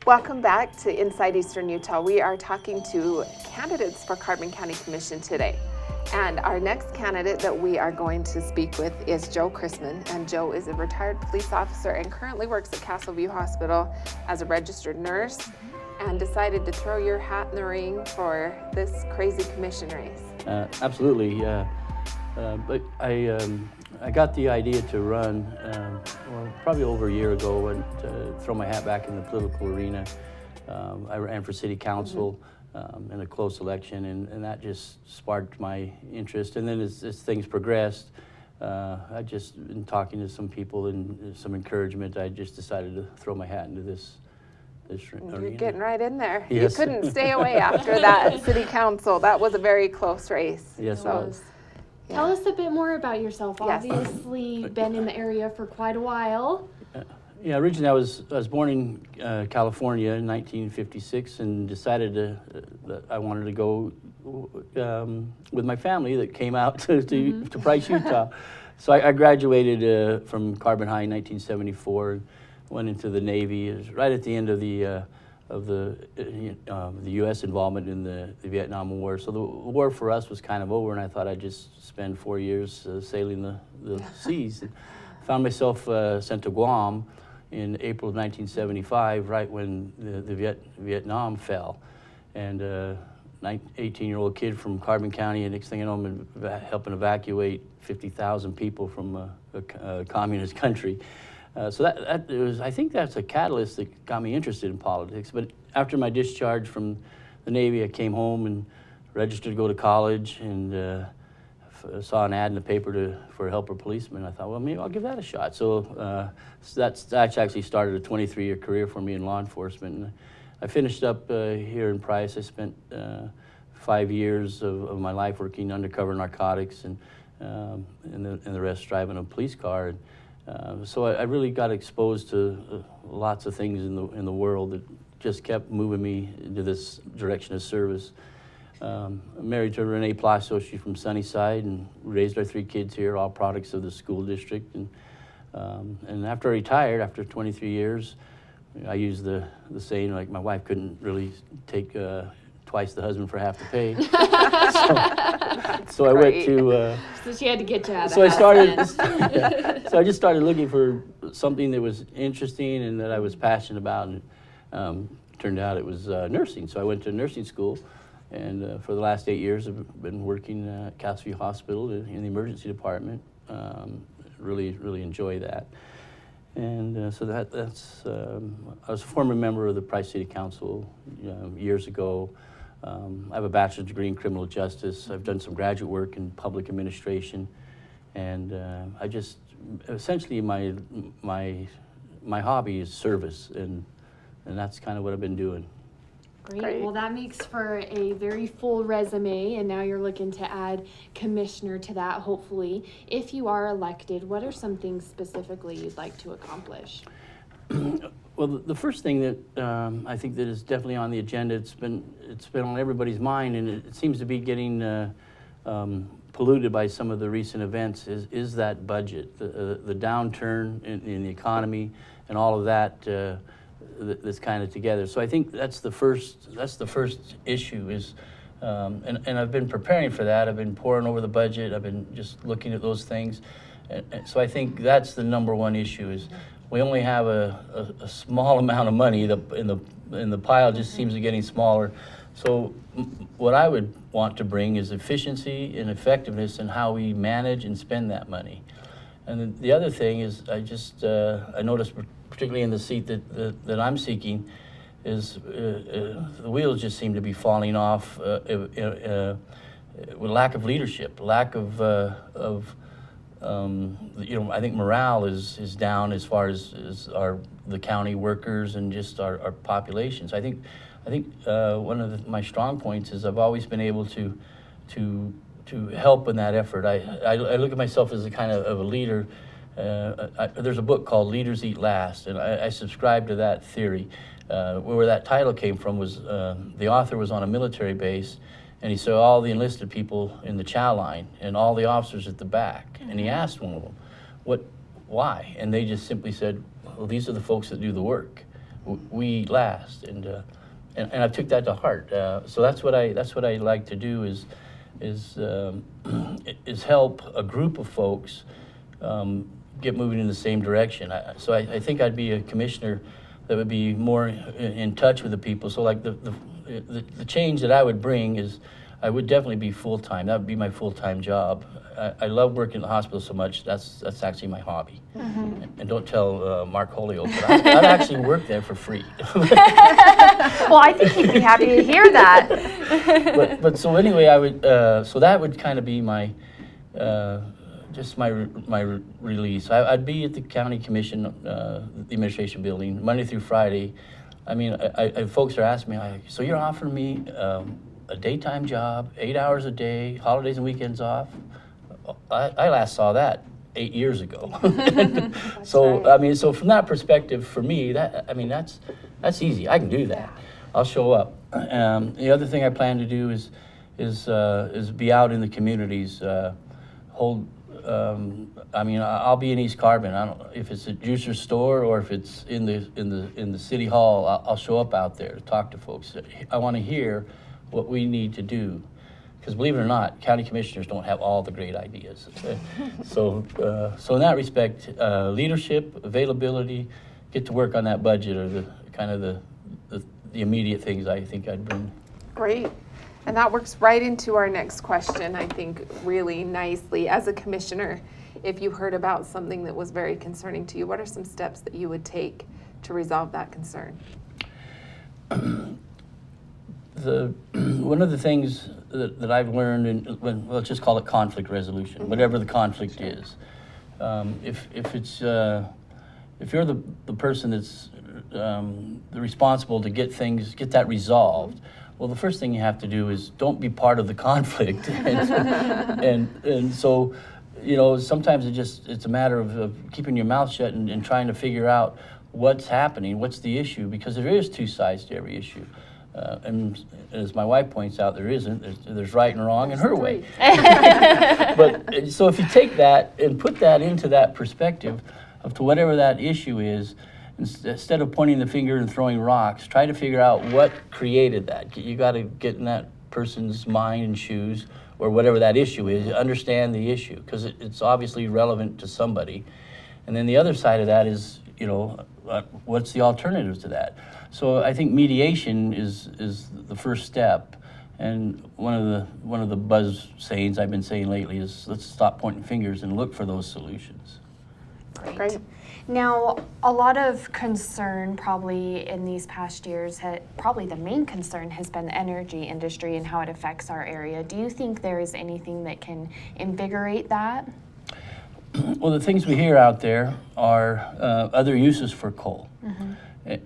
Welcome back to Inside Eastern Utah. We are talking to candidates for Carbon County Commission today. And our next candidate that we are going to speak with is Joe Christman. And Joe is a retired police officer and currently works at Castleview Hospital as a registered nurse, and decided to throw your hat in the ring for this crazy commission race. Absolutely. But I got the idea to run probably over a year ago, and to throw my hat back in the political arena. I ran for city council in a close election, and that just sparked my interest. And then as things progressed, I just, in talking to some people and some encouragement, I just decided to throw my hat into this arena. You're getting right in there. Yes. You couldn't stay away after that city council. That was a very close race. Yes, so, it was. Yeah. Tell us a bit more about yourself. Yes. Obviously, been in the area for quite a while. Yeah, originally I was born in California in 1956, and decided that I wanted to go with my family that came out to Price, Utah. So I graduated from Carbon High in 1974, went into the Navy. It was right at the end of the U.S. involvement in the Vietnam War. So the war for us was kind of over, and I thought I'd just spend 4 years sailing the seas. Found myself sent to Guam in April of 1975, right when the Vietnam fell. And 18-year-old kid from Carbon County, and next thing I know, I'm helping evacuate 50,000 people from a communist country. So that was, I think that's a catalyst that got me interested in politics. But after my discharge from the Navy, I came home and registered to go to college, and saw an ad in the paper for a helper policeman. I thought, well, maybe I'll give that a shot. So that's actually started a 23-year career for me in law enforcement. And I finished up here in Price. I spent 5 years of my life working undercover narcotics, and the rest driving a police car. And so I really got exposed to lots of things in the world that just kept moving me into this direction of service. I'm married to Renee Plasso. She's from Sunnyside, and raised our 3 kids here, all products of the school district. And after I retired, after 23 years, I use the saying, like, my wife couldn't really take twice the husband for half the pay. So I went to... So she had to get you out of so the I house started. then. So I just started looking for something that was interesting and that I was passionate about, and turned out it was nursing. So I went to nursing school, and for the last 8 years I've been working at Castleview Hospital in the emergency department. Really enjoy that. And so that's I was a former member of the Price City Council years ago. I have a bachelor's degree in criminal justice. I've done some graduate work in public administration, and I just essentially my hobby is service, and that's kind of what I've been doing. Great. Well, that makes for a very full resume, and now you're looking to add commissioner to that, hopefully. If you are elected, what are some things specifically you'd like to accomplish? Well, the first thing that I think that is definitely on the agenda, it's been on everybody's mind, and it seems to be getting polluted by some of the recent events, is that budget, the downturn in the economy, and all of that that's kind of together. So I think that's the first issue is, and I've been preparing for that. I've been poring over the budget. I've been just looking at those things, and so I think that's the number one issue is. We only have a small amount of money. In the pile just seems to be getting smaller. So what I would want to bring is efficiency and effectiveness in how we manage and spend that money. And then the other thing is, I noticed, particularly in the seat that I'm seeking, is the wheels just seem to be falling off with lack of leadership, lack of I think morale is down as far as the county workers and just our population. So I think one of my strong points is I've always been able to help in that effort. I look at myself as a kind of a leader. There's a book called Leaders Eat Last, and I subscribe to that theory. Where that title came from was the author was on a military base, and he saw all the enlisted people in the chow line and all the officers at the back. And he asked one of them, why? And they just simply said, well, these are the folks that do the work. we eat last, and I took that to heart. So that's what I like to do is help a group of folks get moving in the same direction. So I think I'd be a commissioner that would be more in touch with the people. So like the change that I would bring is I would definitely be full-time. That would be my full-time job. I love working in the hospital so much. That's actually my hobby. Mm-hmm. And don't tell Mark Holyoke, but I'd actually work there for free. Well, I think he'd be happy to hear that. but so anyway, I would. So that would kind of be my just my release. I'd be at the county commission, the administration building, Monday through Friday. I mean, folks are asking me, so you're offering me a daytime job, 8 hours a day, holidays and weekends off? I last saw that 8 years ago. So right. I mean, so from that perspective, for me, that's easy. I can do that. I'll show up. The other thing I plan to do is be out in the communities. I'll be in East Carbon. I don't know if it's a juicer store or if it's in the city hall. I'll show up out there to talk to folks. I want to hear what we need to do, because believe it or not, county commissioners don't have all the great ideas. So in that respect, leadership, availability, get to work on that budget are the immediate things I think I'd bring. Great. And that works right into our next question, I think, really nicely. As a commissioner, if you heard about something that was very concerning to you, what are some steps that you would take to resolve that concern? One of the things that I've learned, let's just call it conflict resolution, mm-hmm. whatever the conflict is. If you're the person that's responsible to get that resolved, well, the first thing you have to do is don't be part of the conflict. and so, sometimes it's a matter of keeping your mouth shut and trying to figure out what's happening, what's the issue, because there is two sides to every issue. And as my wife points out, there isn't. There's right and wrong in her way. But so if you take that and put that into that perspective of to whatever that issue is, instead of pointing the finger and throwing rocks, try to figure out what created that. You got to get in that person's mind and shoes, or whatever that issue is, understand the issue, because it's obviously relevant to somebody. And then the other side of that is, what's the alternative to that? So I think mediation is the first step. And one of the buzz sayings I've been saying lately is, let's stop pointing fingers and look for those solutions. Great. Now, a lot of concern probably in these past years, probably the main concern has been the energy industry and how it affects our area. Do you think there is anything that can invigorate that? Well, the things we hear out there are other uses for coal. Mm-hmm.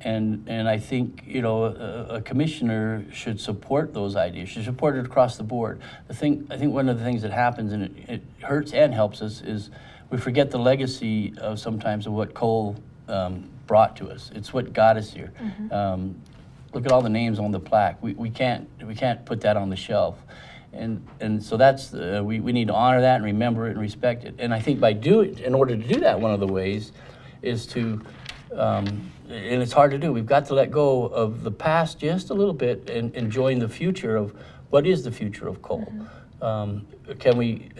And I think, a commissioner should support those ideas, should support it across the board. I think one of the things that happens, and it hurts and helps us, is we forget the legacy of sometimes of what coal brought to us. It's what got us here. Mm-hmm. Look at all the names on the plaque. We can't put that on the shelf. And so that's we need to honor that and remember it and respect it. And I think in order to do that, one of the ways is to and it's hard to do. We've got to let go of the past just a little bit and enjoy the future of what is the future of coal. Mm-hmm. Can we?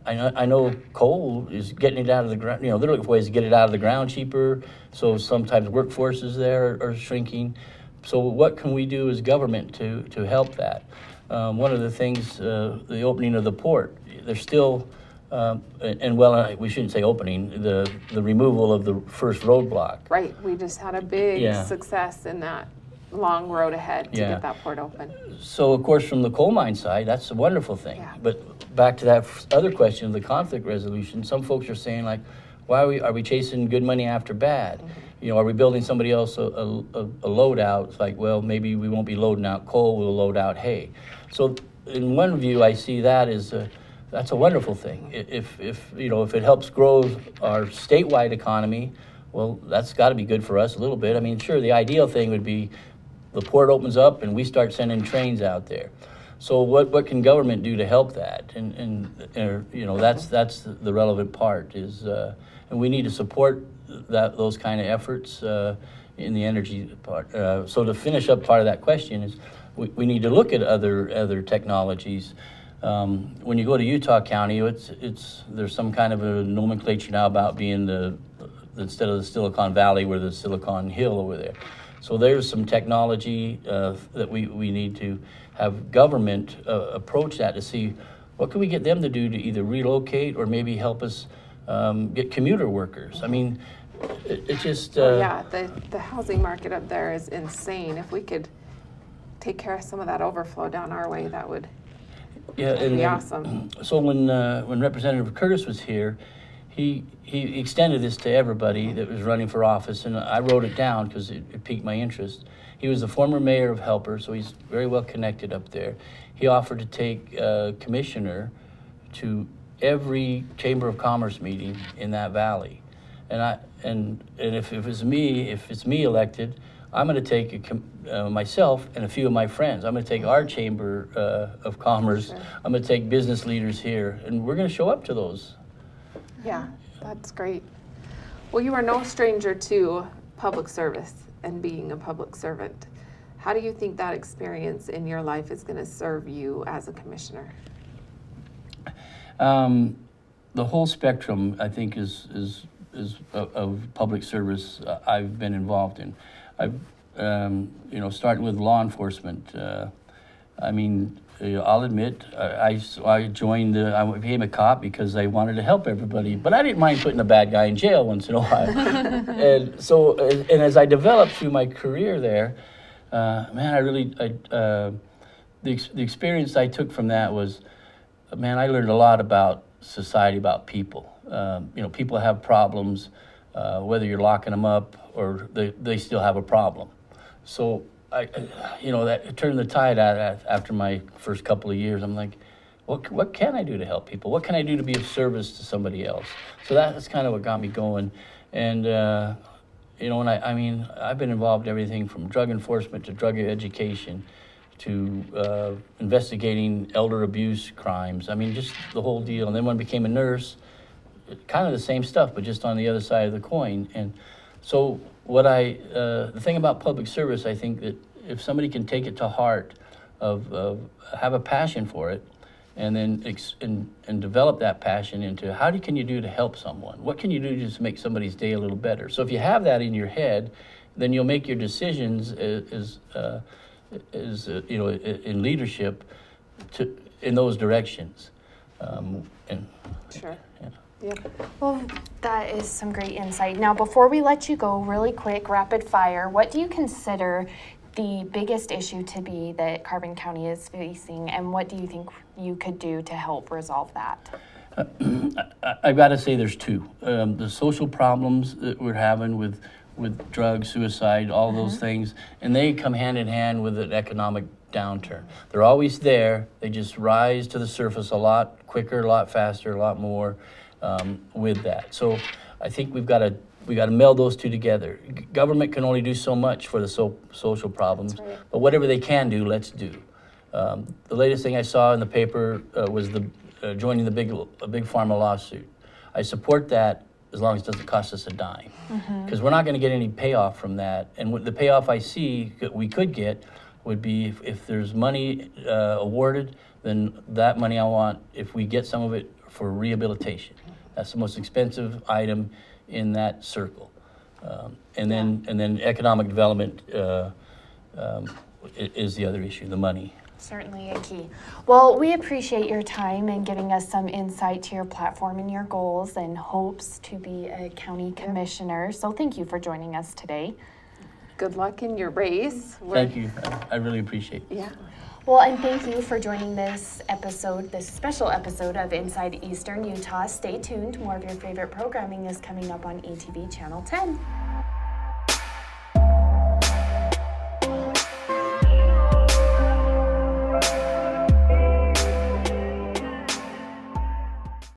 I know coal is getting it out of the ground. They're looking for ways to get it out of the ground cheaper. So sometimes workforces there are shrinking. So what can we do as government to help that? One of the things, the opening of the port, there's still. We shouldn't say opening, the removal of the first roadblock. Right, we just had a big success in that long road ahead to get that port open. So, of course, from the coal mine side, that's a wonderful thing. Yeah. But back to that other question of the conflict resolution, some folks are saying, like, why are we chasing good money after bad? Mm-hmm. Are we building somebody else a load out? It's like, well, maybe we won't be loading out coal, we'll load out hay. So in one view, I see that as that's a wonderful thing. If it helps grow our statewide economy, well, that's got to be good for us a little bit. I mean, sure, the ideal thing would be the port opens up and we start sending trains out there. So what can government do to help that? And that's the relevant part is, and we need to support those kind of efforts. in the energy part. So to finish up part of that question is, we need to look at other technologies. When you go to Utah County, there's some kind of a nomenclature now about being instead of the Silicon Valley, we're the Silicon Hill over there. So there's some technology that we need to have government approach that to see what can we get them to do to either relocate or maybe help us get commuter workers. I mean, it's just... yeah, the housing market up there is insane. If we could take care of some of that overflow down our way, that would be awesome. So when Representative Curtis was here, he extended this to everybody that was running for office, and I wrote it down because it piqued my interest. He was the former mayor of Helper, so he's very well connected up there. He offered to take a commissioner to every Chamber of Commerce meeting in that valley, and if it's me elected, I'm going to take myself and a few of my friends. I'm going to take our Chamber of Commerce. Sure. I'm going to take business leaders here, and we're going to show up to those. Yeah, that's great. Well, you are no stranger to public service and being a public servant. How do you think that experience in your life is going to serve you as a commissioner? The whole spectrum, I think, is of public service I've been involved in. I've, starting with law enforcement. I'll admit, I joined. I became a cop because I wanted to help everybody, but I didn't mind putting a bad guy in jail once in a while. and as I developed through my career there, the experience I took from that was, I learned a lot about society, about people. People have problems, whether you're locking them up or they still have a problem. So that turned the tide after my first couple of years. I'm like, what can I do to help people? What can I do to be of service to somebody else? So that's kind of what got me going. And I've been involved in everything from drug enforcement to drug education to investigating elder abuse crimes. Just the whole deal. And then when I became a nurse, kind of the same stuff, but just on the other side of the coin. And so the thing about public service, I think that if somebody can take it to heart, of have a passion for it, and then and develop that passion into can you do to help someone? What can you do to just make somebody's day a little better? So if you have that in your head, then you'll make your decisions in leadership in those directions. Sure. Yeah. Yep. Well, that is some great insight. Now, before we let you go, really quick, rapid fire, what do you consider the biggest issue to be that Carbon County is facing, and what do you think you could do to help resolve that? I've got to say there's two. The social problems that we're having with drugs, suicide, all those things, and they come hand in hand with an economic downturn. They're always there. They just rise to the surface a lot quicker, a lot faster, a lot more with that. So I think we got to meld those two together. Government can only do so much for the social problems, right. But whatever they can do, let's do. The latest thing I saw in the paper was joining the big pharma lawsuit. I support that as long as it doesn't cost us a dime, because we're not going to get any payoff from that. And the payoff I see we could get would be if there's money awarded, then that money I want, if we get some of it, for rehabilitation. That's the most expensive item in that circle. And then economic development is the other issue, the money. Certainly a key. Well, we appreciate your time and giving us some insight to your platform and your goals and hopes to be a county commissioner. So thank you for joining us today. Good luck in your race. Thank you. I really appreciate it. Yeah. Well, and thank you for joining this special episode of Inside Eastern Utah. Stay tuned. More of your favorite programming is coming up on ETV Channel 10.